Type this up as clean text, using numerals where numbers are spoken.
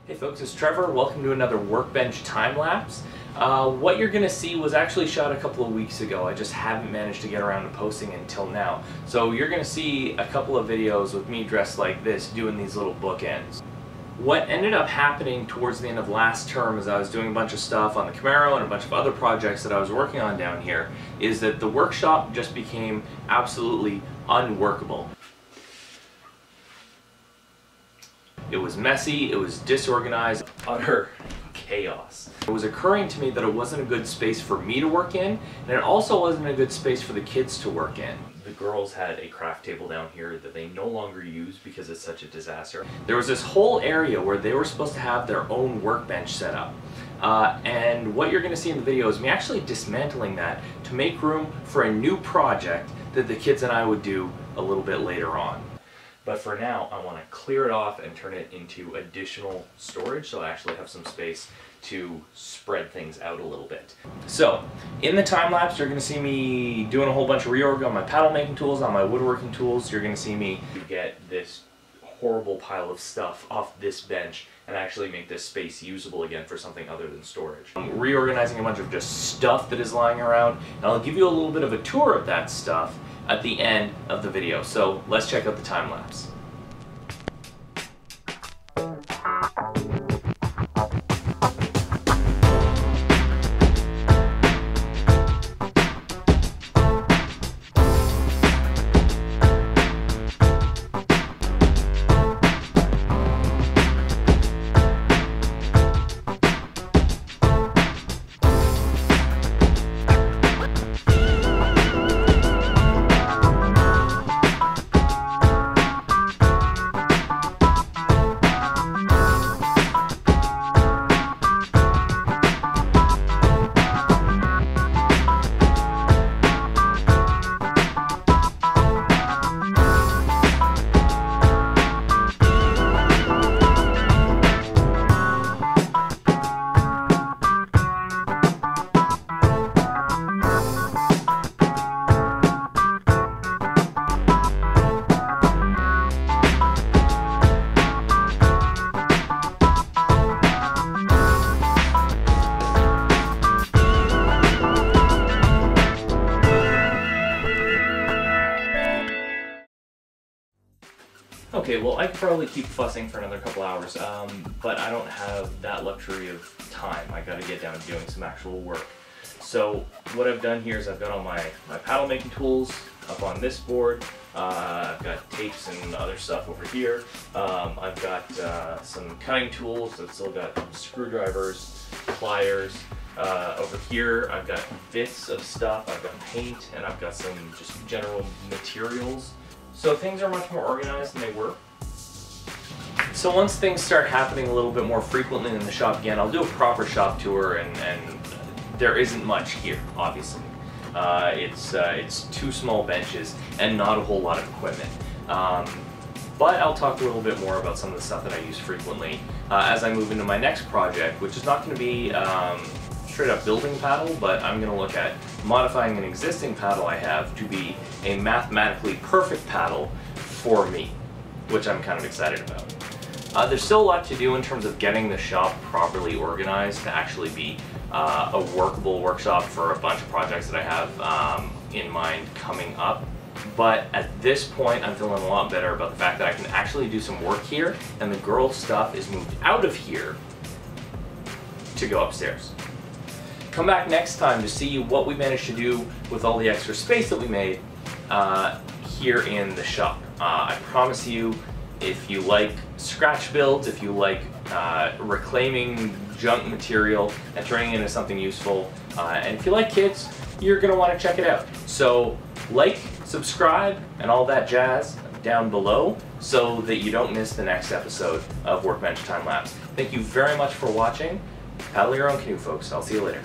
Hey folks, it's Trevor. Welcome to another Workbench time lapse. What you're going to see was actually shot a couple of weeks ago. I just haven't managed to get around to posting until now. So you're going to see a couple of videos with me dressed like this doing these little bookends. What ended up happening towards the end of last term as I was doing a bunch of stuff on the Camaro and a bunch of other projects that I was working on down here is that the workshop just became absolutely unworkable. It was messy, it was disorganized, utter chaos. It was occurring to me that it wasn't a good space for me to work in, and it also wasn't a good space for the kids to work in. The girls had a craft table down here that they no longer use because it's such a disaster. There was this whole area where they were supposed to have their own workbench set up. And what you're going to see in the video is me actually dismantling that to make room for a new project that the kids and I would do a little bit later on. But for now, I want to clear it off and turn it into additional storage so I actually have some space to spread things out a little bit. So, in the time lapse, you're going to see me doing a whole bunch of reorg on my paddle making tools, on my woodworking tools. You're going to see me get this horrible pile of stuff off this bench and actually make this space usable again for something other than storage. I'm reorganizing a bunch of just stuff that is lying around, and I'll give you a little bit of a tour of that stuff at the end of the video. So let's check out the time lapse. Okay, well I could probably keep fussing for another couple hours, but I don't have that luxury of time. I gotta get down to doing some actual work. So what I've done here is I've got all my paddle making tools up on this board. I've got tapes and other stuff over here. I've got some cutting tools. I've still got screwdrivers, pliers. Over here I've got bits of stuff. I've got paint, and I've got some just general materials. So things are much more organized than they were. So once things start happening a little bit more frequently in the shop again, I'll do a proper shop tour, and there isn't much here, obviously. It's two small benches and not a whole lot of equipment. But I'll talk a little bit more about some of the stuff that I use frequently as I move into my next project, which is not going to be straight up building paddle, but I'm going to look at modifying an existing paddle I have to be a mathematically perfect paddle for me, which I'm kind of excited about. There's still a lot to do in terms of getting the shop properly organized to actually be a workable workshop for a bunch of projects that I have in mind coming up. But at this point, I'm feeling a lot better about the fact that I can actually do some work here, and the girl stuff is moved out of here to go upstairs. Come back next time to see what we managed to do with all the extra space that we made here in the shop. I promise you, if you like scratch builds, if you like reclaiming junk material and turning it into something useful, and if you like kids, you're going to want to check it out. So like, subscribe, and all that jazz down below so that you don't miss the next episode of Workbench Time Lapse. Thank you very much for watching. Paddle your own canoe, folks. I'll see you later.